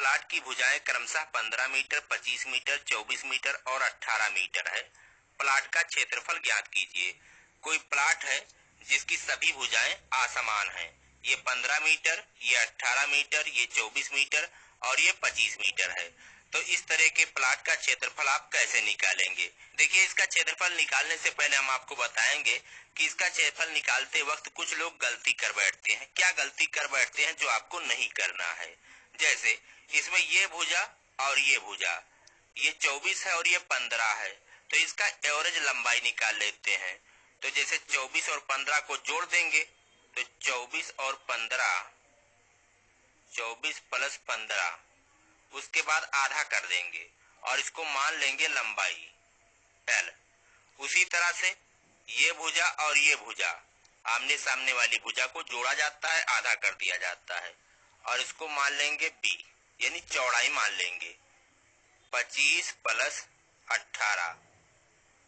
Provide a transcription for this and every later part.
Plot की भुजाएं क्रमशः 15 मीटर, 25 मीटर, 24 मीटर और 18 मीटर है। प्लाट का क्षेत्रफल ज्ञात कीजिए। कोई प्लाट है जिसकी सभी भुजाएं असमान हैं। ये 15 मीटर, ये 18 मीटर, ये 24 मीटर और ये 25 मीटर है। तो इस तरह के प्लाट का क्षेत्रफल आप कैसे निकालेंगे? देखिए, इसका क्षेत्रफल निकालने से पहले हम आपको बताएंगे कि इसका क्षेत्रफल निकालते वक्त कुछ लोग गलती कर बैठते हैं। क्या गलती कर बैठते हैं जो आपको नहीं करना है? जैसे इसमें ये भुजा और ये भुजा, ये 24 है और ये 15 है, तो इसका एवरेज लंबाई निकाल लेते हैं। तो जैसे 24 और 15 को जोड़ देंगे तो 24 और 15, 24 प्लस 15, उसके बाद आधा कर देंगे और इसको मान लेंगे लंबाई L। उसी तरह से ये भुजा और ये भुजा, आमने सामने वाली भुजा को जोड़ा जाता है, आधा कर दिया जाता है और इसको मान लेंगे B, यानी चौड़ाई मान लेंगे 25 प्लस 18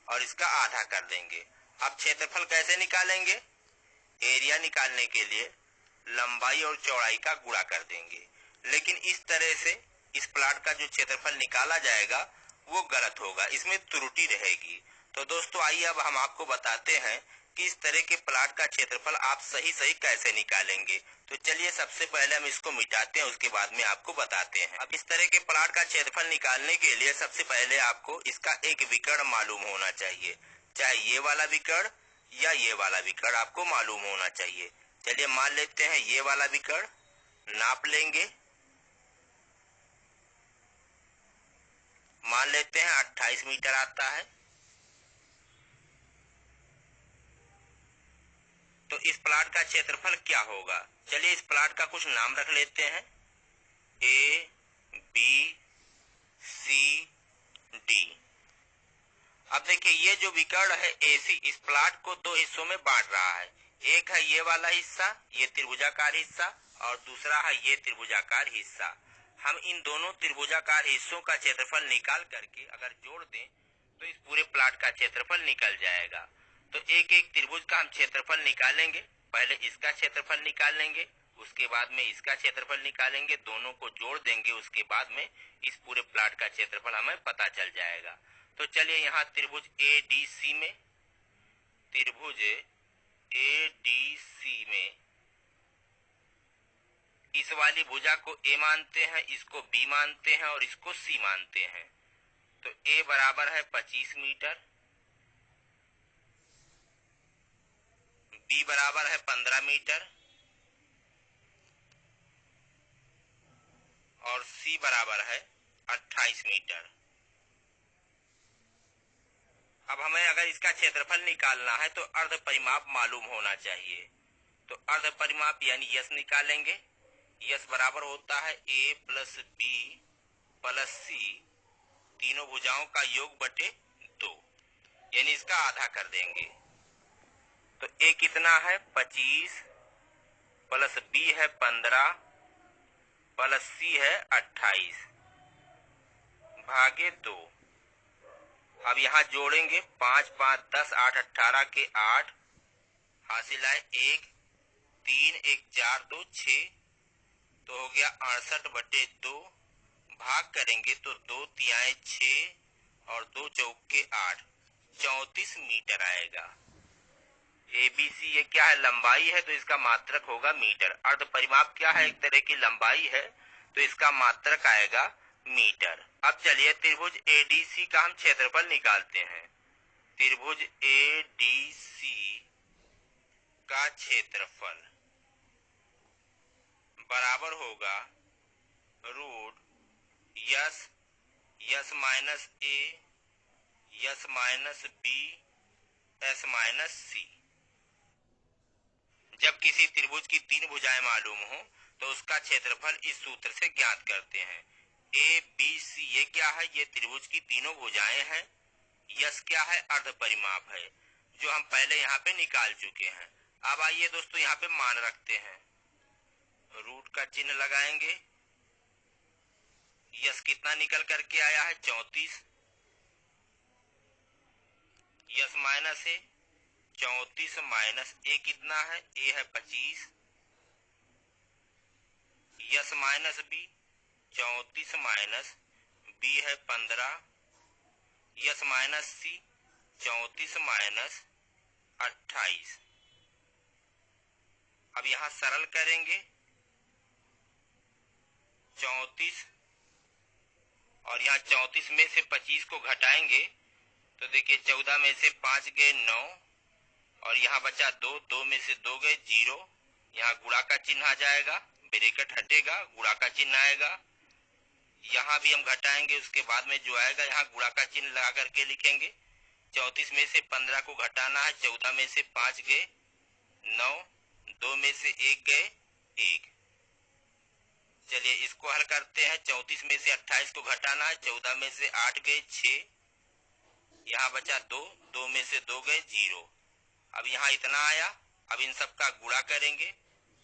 और इसका आधा कर देंगे। अब क्षेत्रफल कैसे निकालेंगे? एरिया निकालने के लिए लंबाई और चौड़ाई का गुणा कर देंगे। लेकिन इस तरह से इस प्लाट का जो क्षेत्रफल निकाला जाएगा वो गलत होगा, इसमें त्रुटि रहेगी। तो दोस्तों आइए अब हम आपको बताते हैं कि इस तरह के प्लाट का क्षेत्रफल आप सही सही कैसे निकालेंगे। तो चलिए सबसे पहले हम इसको मिटाते हैं, उसके बाद में आपको बताते हैं। अब इस तरह के प्लाट का क्षेत्रफल निकालने के लिए सबसे पहले आपको इसका एक विकर्ण मालूम होना चाहिए। चाहे ये वाला विकर्ण या ये वाला विकर्ण आपको मालूम होना चाहिए। चलिए मान लेते हैं ये वाला विकर्ण, नाप लेंगे, मान लेते हैं 28 मीटर आता है। तो इस प्लाट का क्षेत्रफल क्या होगा? चलिए इस प्लाट का कुछ नाम रख लेते हैं, A, B, C, D। अब देखिए ये जो विकर्ण है AC इस प्लाट को दो हिस्सों में बांट रहा है। एक है ये वाला हिस्सा, ये त्रिभुजाकार हिस्सा, और दूसरा है ये त्रिभुजाकार हिस्सा। हम इन दोनों त्रिभुजाकार हिस्सों का क्षेत्रफल निकाल करके अगर जोड़ दें तो इस पूरे प्लाट का क्षेत्रफल निकल जाएगा। तो एक एक त्रिभुज का हम क्षेत्रफल निकालेंगे। पहले इसका क्षेत्रफल निकालेंगे, उसके बाद में इसका क्षेत्रफल निकालेंगे, दोनों को जोड़ देंगे, उसके बाद में इस पूरे प्लाट का क्षेत्रफल हमें पता चल जाएगा। तो चलिए यहाँ त्रिभुज ADC में, त्रिभुज ADC में इस वाली भुजा को A मानते हैं, इसको B मानते हैं और इसको C मानते हैं। तो A बराबर है 25 मीटर, B बराबर है 15 मीटर और C बराबर है 28 मीटर। अब हमें अगर इसका क्षेत्रफल निकालना है तो अर्ध परिमाप मालूम होना चाहिए। तो अर्ध परिमाप यानी यस निकालेंगे। यस बराबर होता है A plus B plus C, तीनों भुजाओं का योग बटे 2, यानी इसका आधा कर देंगे। तो A कितना है 25 प्लस B है 15 प्लस C है 28 भागे 2। अब यहाँ जोड़ेंगे 5 5 10 8 18 के 8, हासिल आए 1 3 1 4 2 6, तो हो गया 68 बटे 2। भाग करेंगे तो 2 तिहाई 6 और 2 चौके 8, 34 मीटर आएगा। ABC ये क्या है? लंबाई है, तो इसका मात्रक होगा मीटर। अर्ध परिमाप क्या है? एक तरह की लंबाई है, तो इसका मात्रक आएगा मीटर। अब चलिए त्रिभुज ADC का हम क्षेत्रफल निकालते हैं। त्रिभुज ADC का क्षेत्रफल बराबर होगा root yes minus A, s minus B, s minus C। जब किसी त्रिभुज की तीन भुजाएं मालूम हो तो उसका क्षेत्रफल इस सूत्र से ज्ञात करते हैं। ABC ये क्या है? ये त्रिभुज की तीनों भुजाएं हैं। यस क्या है? अर्ध परिमाप है, जो हम पहले यहाँ पे निकाल चुके हैं। अब आइए दोस्तों यहाँ पे मान रखते हैं, रूट का चिन्ह लगाएंगे। यस कितना निकल करके आया है? 34। यस माइनस है 34 माइनस A कितना है? A है 25। S minus B 34 minus B है 15, यस माइनस सी 34 माइनस 28। अब यहाँ सरल करेंगे 34 और यहाँ 34 में से 25 को घटाएंगे तो देखिए 14 में से 5 गए 9 और यहाँ बचा 2, 2 में से 2 गए 0। यहाँ गुणा का चिन्ह आ जाएगा, ब्रैकेट हटेगा, गुणा का चिन्ह आएगा। यहाँ भी हम घटाएंगे, उसके बाद में जो आएगा यहाँ गुणा का चिन्ह लगा करके लिखेंगे। 34 में से 15 को घटाना है, 14 में से 5 गए 9, 2 में से 1 गए 1। चलिए इसको हल करते हैं। 34 में से 28 को घटाना है, 14 में से 8 गए 6, यहाँ बचा 2, 2 में से 2 गए 0। अब यहाँ इतना आया। अब इन सब का गुणा करेंगे।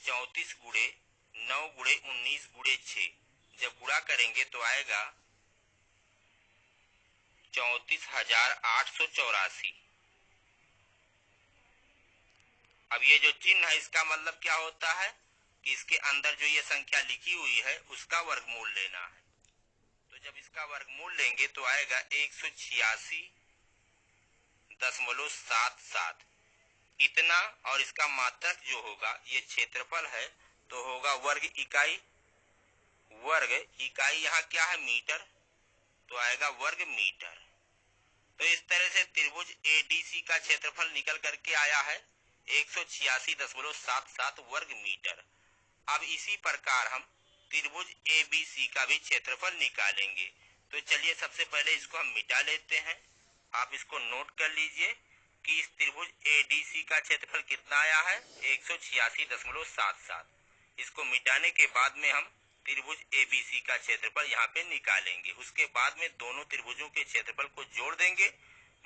34 गुणे 9 गुणे 19 गुणे 6, जब गुणा करेंगे तो आएगा 34,884। अब ये जो चिन्ह है इसका मतलब क्या होता है कि इसके अंदर जो ये संख्या लिखी हुई है उसका वर्गमूल लेना है। तो जब इसका वर्गमूल लेंगे तो आएगा 186.77 इतना। और इसका मात्रक जो होगा, ये क्षेत्रफल है तो होगा वर्ग इकाई। वर्ग इकाई यहाँ क्या है, मीटर, तो आएगा वर्ग मीटर। तो इस तरह से त्रिभुज एडीसी का क्षेत्रफल निकल करके आया है 186.77 वर्ग मीटर। अब इसी प्रकार हम त्रिभुज एबीसी का भी क्षेत्रफल निकालेंगे। तो चलिए सबसे पहले इसको हम मिटा लेते हैं। आप इसको नोट कर लीजिए कि इस त्रिभुज एडीसी का क्षेत्रफल कितना आया है, 186.77। इसको मिटाने के बाद में हम त्रिभुज एबीसी का क्षेत्रफल यहाँ पे निकालेंगे। उसके बाद में दोनों त्रिभुजों के क्षेत्रफल को जोड़ देंगे,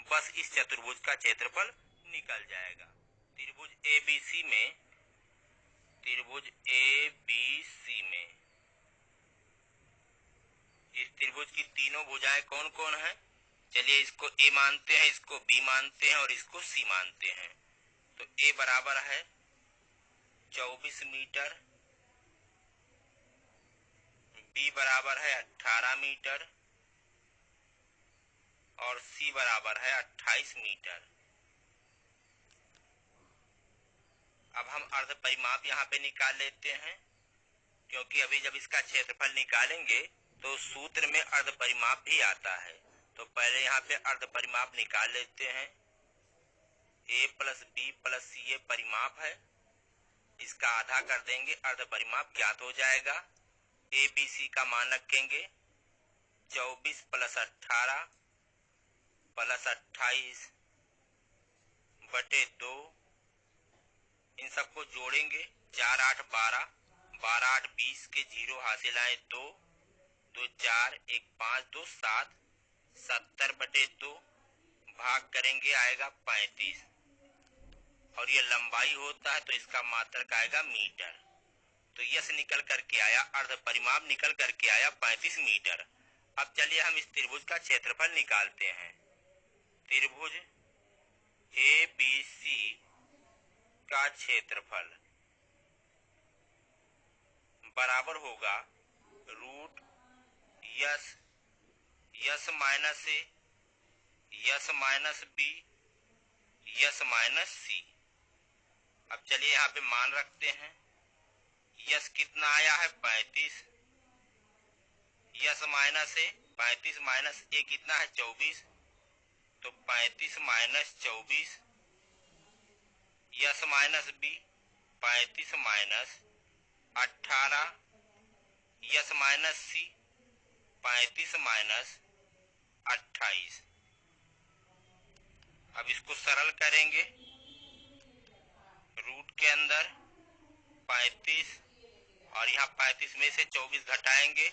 बस इस चतुर्भुज का क्षेत्रफल निकल जाएगा। त्रिभुज एबीसी में इस त्रिभुज की तीनों भुजाएं कौन कौन है? चलिए इसको ए मानते हैं, इसको बी मानते हैं और इसको सी मानते हैं। तो ए बराबर है 24 मीटर, बी बराबर है 18 मीटर और सी बराबर है 28 मीटर। अब हम अर्ध परिमाप यहाँ पे निकाल लेते हैं, क्योंकि अभी जब इसका क्षेत्रफल निकालेंगे तो सूत्र में अर्ध परिमाप भी आता है। तो पहले यहाँ पे अर्ध परिमाप निकाल लेते हैं। ए प्लस बी प्लस सी ये परिमाप है, इसका आधा कर देंगे, अर्ध परिमाप ज्ञात हो जाएगा। ए बी सी का मान रखेंगे 24 प्लस 18 प्लस 28 बटे 2। इन सबको जोड़ेंगे, 4 8 12, 12 8 20 के 0 हासिल आए 2, 2 4 1 5 2 7, 70 बटे 2 भाग करेंगे आएगा 35 और ये लंबाई होता है तो इसका मात्रक आएगा मीटर। तो यस निकल करके आया, अर्ध परिमाप निकल करके आया 35 मीटर। अब चलिए हम इस त्रिभुज का क्षेत्रफल निकालते हैं। त्रिभुज ए बी सी का क्षेत्रफल बराबर होगा root yes minus A S minus B S minus C. अब चलिए यहाँ पे मान रखते हैं। यस कितना आया है 35, S minus A 35 minus A कितना है 24, तो 35 minus 24, S minus B 35 minus 18, S minus C 35 minus 28। अब इसको सरल करेंगे। रूट के अंदर 35 और यहाँ 35 में से 24 घटाएंगे,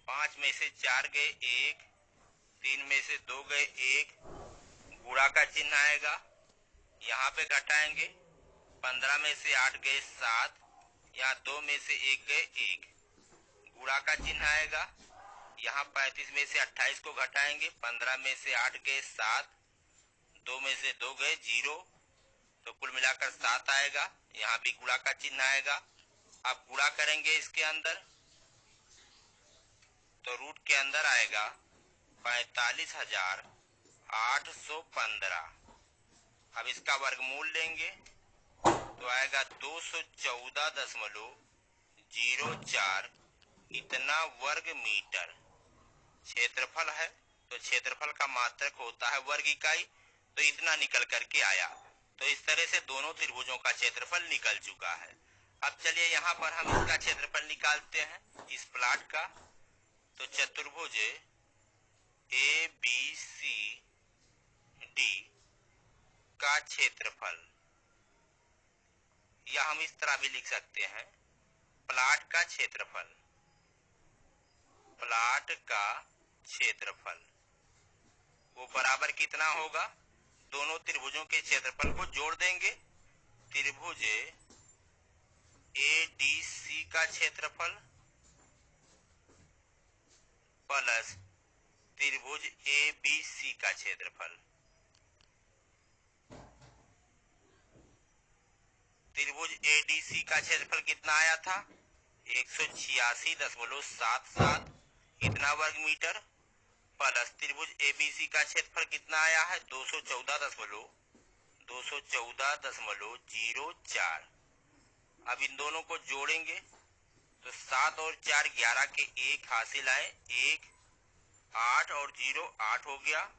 5 में से 4 गए 1, 3 में से 2 गए 1, गुणा का चिन्ह आएगा, यहाँ पे घटाएंगे, 15 में से 8 गए 7, यहाँ 2 में से 1 गए 1, गुणा का चिन्ह आएगा, यहाँ 35 में से 28 को घटाएंगे, 15 में से 8 गए 7, 2 में से 2 गए 0, तो कुल मिलाकर 7 आएगा। यहाँ भी गुणा का चिन्ह आएगा। अब गुणा करेंगे इसके अंदर, तो रूट के अंदर आएगा 45,815। अब इसका वर्गमूल लेंगे तो आएगा 214.04 इतना वर्ग मीटर। क्षेत्रफल है तो क्षेत्रफल का मात्रक होता है वर्ग इकाई, तो इतना निकल करके आया। तो इस तरह से दोनों त्रिभुजों का क्षेत्रफल निकल चुका है। अब चलिए यहाँ पर हम इसका क्षेत्रफल निकालते हैं इस प्लाट का। तो चतुर्भुज ABCD का क्षेत्रफल, या हम इस तरह भी लिख सकते हैं प्लाट का क्षेत्रफल। प्लाट का क्षेत्रफल वो बराबर कितना होगा, दोनों त्रिभुजों के क्षेत्रफल को जोड़ देंगे। त्रिभुज ADC का क्षेत्रफल प्लस त्रिभुज ABC का क्षेत्रफल। त्रिभुज ADC का क्षेत्रफल कितना आया था, 186.77 इतना वर्ग मीटर, प्लस त्रिभुज ABC का क्षेत्रफल कितना आया है 214.04। अब इन दोनों को जोड़ेंगे तो 7 और 4 11 के 1 हासिल आए, 1 8 और 0 8 हो गया।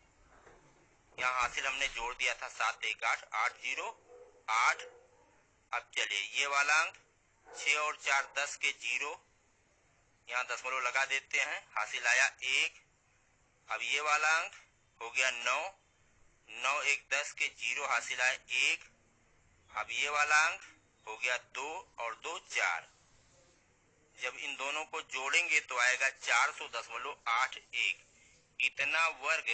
यहाँ हासिल हमने जोड़ दिया था 7 1 8 8 0 8। अब चलिए ये वाला अंक 6 और 4 10 के 0, यहाँ दशमलव लगा देते हैं, हासिल आया 1। अब ये वाला अंक हो गया 9 9 1 10 के 0 हासिल आया 1। अब ये वाला अंक हो गया 2 और 2 4। जब इन दोनों को जोड़ेंगे तो आएगा 400.81 इतना वर्ग